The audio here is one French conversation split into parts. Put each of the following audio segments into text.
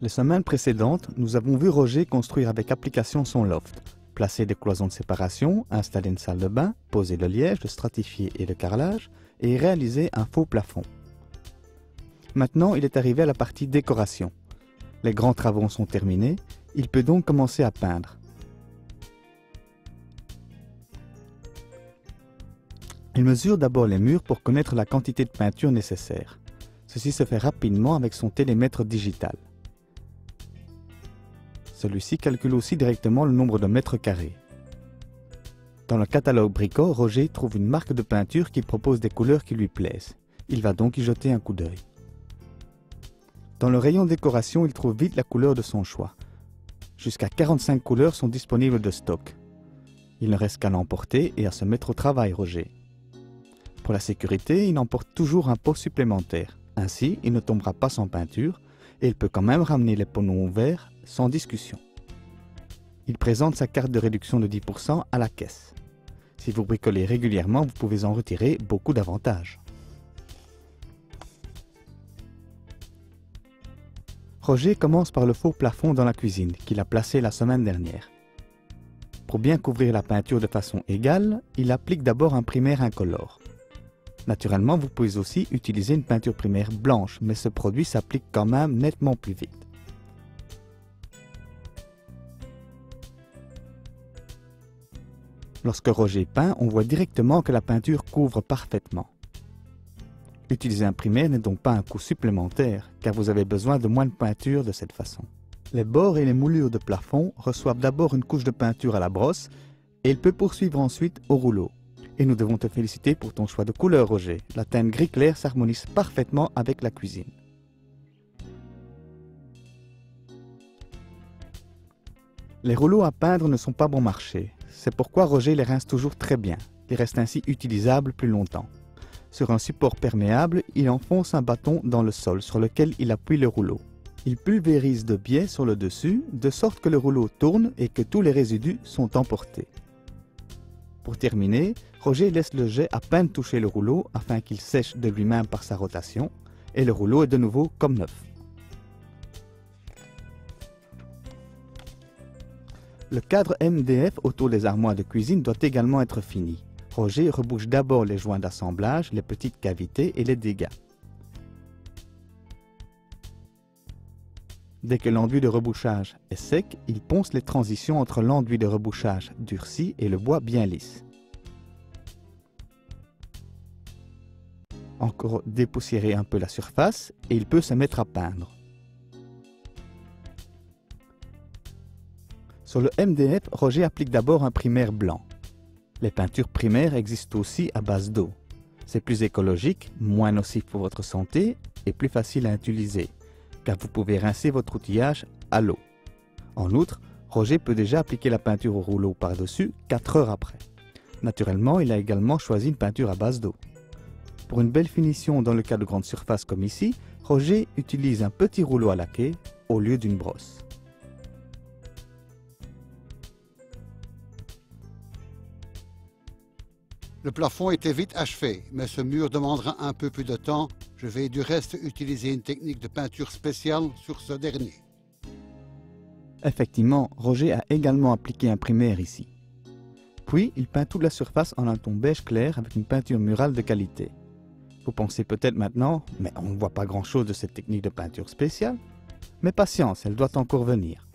Les semaines précédentes, nous avons vu Roger construire avec application son loft, placer des cloisons de séparation, installer une salle de bain, poser le liège, le stratifier et le carrelage, et réaliser un faux plafond. Maintenant, il est arrivé à la partie décoration. Les grands travaux sont terminés, il peut donc commencer à peindre. Il mesure d'abord les murs pour connaître la quantité de peinture nécessaire. Ceci se fait rapidement avec son télémètre digital. Celui-ci calcule aussi directement le nombre de mètres carrés. Dans le catalogue Brico, Roger trouve une marque de peinture qui propose des couleurs qui lui plaisent. Il va donc y jeter un coup d'œil. Dans le rayon décoration, il trouve vite la couleur de son choix. Jusqu'à 45 couleurs sont disponibles de stock. Il ne reste qu'à l'emporter et à se mettre au travail, Roger. Pour la sécurité, il emporte toujours un pot supplémentaire. Ainsi, il ne tombera pas sans peinture et il peut quand même ramener les panneaux verts sans discussion. Il présente sa carte de réduction de 10% à la caisse. Si vous bricolez régulièrement, vous pouvez en retirer beaucoup d'avantages. Roger commence par le faux plafond dans la cuisine qu'il a placé la semaine dernière. Pour bien couvrir la peinture de façon égale, il applique d'abord un primaire incolore. Naturellement, vous pouvez aussi utiliser une peinture primaire blanche, mais ce produit s'applique quand même nettement plus vite. Lorsque Roger peint, on voit directement que la peinture couvre parfaitement. Utiliser un primaire n'est donc pas un coût supplémentaire, car vous avez besoin de moins de peinture de cette façon. Les bords et les moulures de plafond reçoivent d'abord une couche de peinture à la brosse, et il peut poursuivre ensuite au rouleau. Et nous devons te féliciter pour ton choix de couleur, Roger. La teinte gris clair s'harmonise parfaitement avec la cuisine. Les rouleaux à peindre ne sont pas bon marché. C'est pourquoi Roger les rince toujours très bien. Ils restent ainsi utilisables plus longtemps. Sur un support perméable, il enfonce un bâton dans le sol sur lequel il appuie le rouleau. Il pulvérise de biais sur le dessus, de sorte que le rouleau tourne et que tous les résidus sont emportés. Pour terminer, Roger laisse le jet à peine toucher le rouleau afin qu'il sèche de lui-même par sa rotation, et le rouleau est de nouveau comme neuf. Le cadre MDF autour des armoires de cuisine doit également être fini. Roger rebouche d'abord les joints d'assemblage, les petites cavités et les dégâts. Dès que l'enduit de rebouchage est sec, il ponce les transitions entre l'enduit de rebouchage durci et le bois bien lisse. Encore dépoussiérer un peu la surface et il peut se mettre à peindre. Sur le MDF, Roger applique d'abord un primaire blanc. Les peintures primaires existent aussi à base d'eau. C'est plus écologique, moins nocif pour votre santé et plus facile à utiliser, car vous pouvez rincer votre outillage à l'eau. En outre, Roger peut déjà appliquer la peinture au rouleau par-dessus 4 heures après. Naturellement, il a également choisi une peinture à base d'eau. Pour une belle finition dans le cas de grandes surfaces comme ici, Roger utilise un petit rouleau à laquer au lieu d'une brosse. Le plafond était vite achevé, mais ce mur demandera un peu plus de temps. Je vais du reste utiliser une technique de peinture spéciale sur ce dernier. Effectivement, Roger a également appliqué un primaire ici. Puis, il peint toute la surface en un ton beige clair avec une peinture murale de qualité. Vous pensez peut-être maintenant, mais on ne voit pas grand-chose de cette technique de peinture spéciale. Mais patience, elle doit encore venir.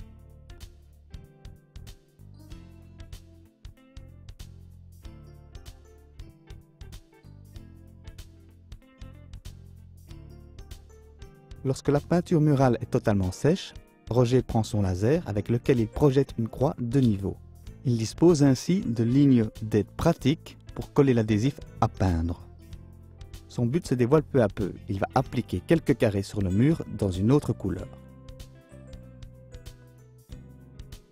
Lorsque la peinture murale est totalement sèche, Roger prend son laser avec lequel il projette une croix de niveau. Il dispose ainsi de lignes d'aide pratiques pour coller l'adhésif à peindre. Son but se dévoile peu à peu. Il va appliquer quelques carrés sur le mur dans une autre couleur.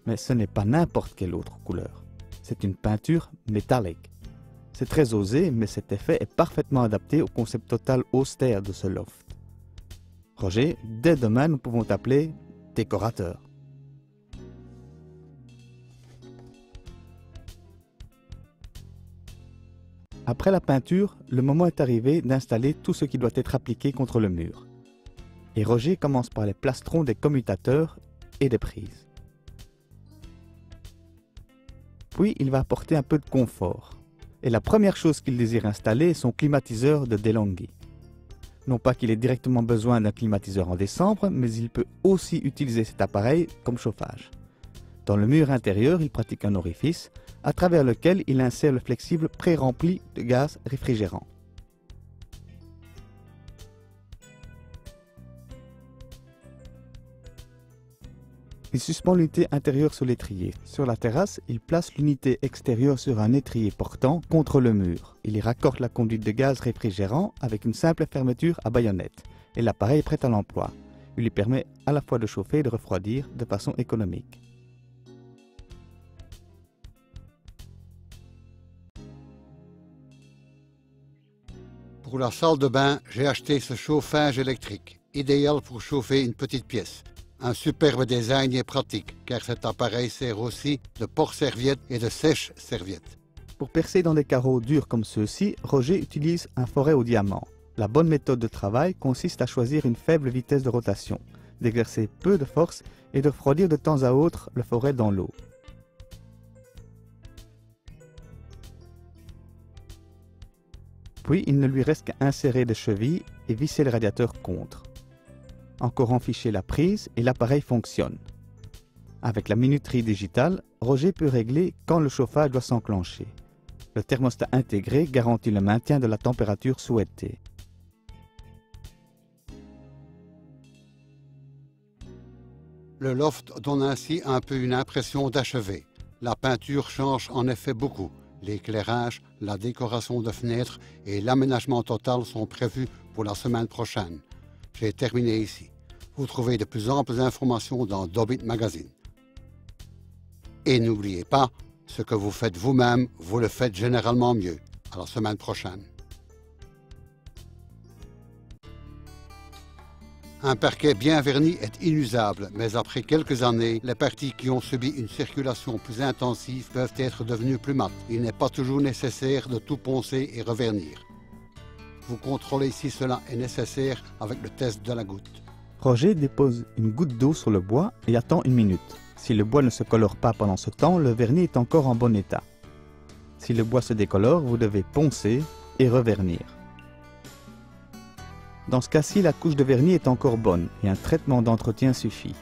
Mais ce n'est pas n'importe quelle autre couleur. C'est une peinture métallique. C'est très osé, mais cet effet est parfaitement adapté au concept total austère de ce loft. Roger, dès demain, nous pouvons t'appeler décorateur. Après la peinture, le moment est arrivé d'installer tout ce qui doit être appliqué contre le mur. et Roger commence par les plastrons des commutateurs et des prises. Puis il va apporter un peu de confort. Et la première chose qu'il désire installer est son climatiseur de DeLonghi. Non pas qu'il ait directement besoin d'un climatiseur en décembre, mais il peut aussi utiliser cet appareil comme chauffage. Dans le mur intérieur, il pratique un orifice, à travers lequel il insère le flexible pré-rempli de gaz réfrigérant. Il suspend l'unité intérieure sur l'étrier. Sur la terrasse, il place l'unité extérieure sur un étrier portant contre le mur. Il y raccorde la conduite de gaz réfrigérant avec une simple fermeture à baïonnette et l'appareil est prêt à l'emploi. Il lui permet à la fois de chauffer et de refroidir de façon économique. Pour la salle de bain, j'ai acheté ce chauffage électrique, idéal pour chauffer une petite pièce. Un superbe design et pratique, car cet appareil sert aussi de porte-serviette et de sèche-serviette. Pour percer dans des carreaux durs comme ceux-ci, Roger utilise un forêt au diamant. La bonne méthode de travail consiste à choisir une faible vitesse de rotation, d'exercer peu de force et de refroidir de temps à autre le forêt dans l'eau. Puis il ne lui reste qu'à insérer des chevilles et visser le radiateur contre. Encore enficher la prise et l'appareil fonctionne. Avec la minuterie digitale, Roger peut régler quand le chauffage doit s'enclencher. Le thermostat intégré garantit le maintien de la température souhaitée. Le loft donne ainsi un peu une impression d'achevé. La peinture change en effet beaucoup. L'éclairage, la décoration de fenêtres et l'aménagement total sont prévus pour la semaine prochaine. J'ai terminé ici. Vous trouvez de plus amples informations dans Dobbit Magazine. Et n'oubliez pas, ce que vous faites vous-même, vous le faites généralement mieux. À la semaine prochaine. Un parquet bien verni est inusable, mais après quelques années, les parties qui ont subi une circulation plus intensive peuvent être devenues plus mates. Il n'est pas toujours nécessaire de tout poncer et revernir. Vous contrôlez si cela est nécessaire avec le test de la goutte. Roger dépose une goutte d'eau sur le bois et attend une minute. Si le bois ne se colore pas pendant ce temps, le vernis est encore en bon état. Si le bois se décolore, vous devez poncer et revernir. Dans ce cas-ci, la couche de vernis est encore bonne et un traitement d'entretien suffit.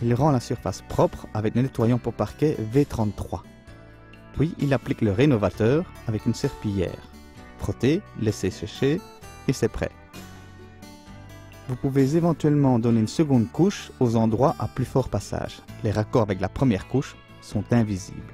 Il rend la surface propre avec le nettoyant pour parquet V33. Puis il applique le rénovateur avec une serpillière. Frottez, laissez sécher et c'est prêt. Vous pouvez éventuellement donner une seconde couche aux endroits à plus fort passage. Les raccords avec la première couche sont invisibles.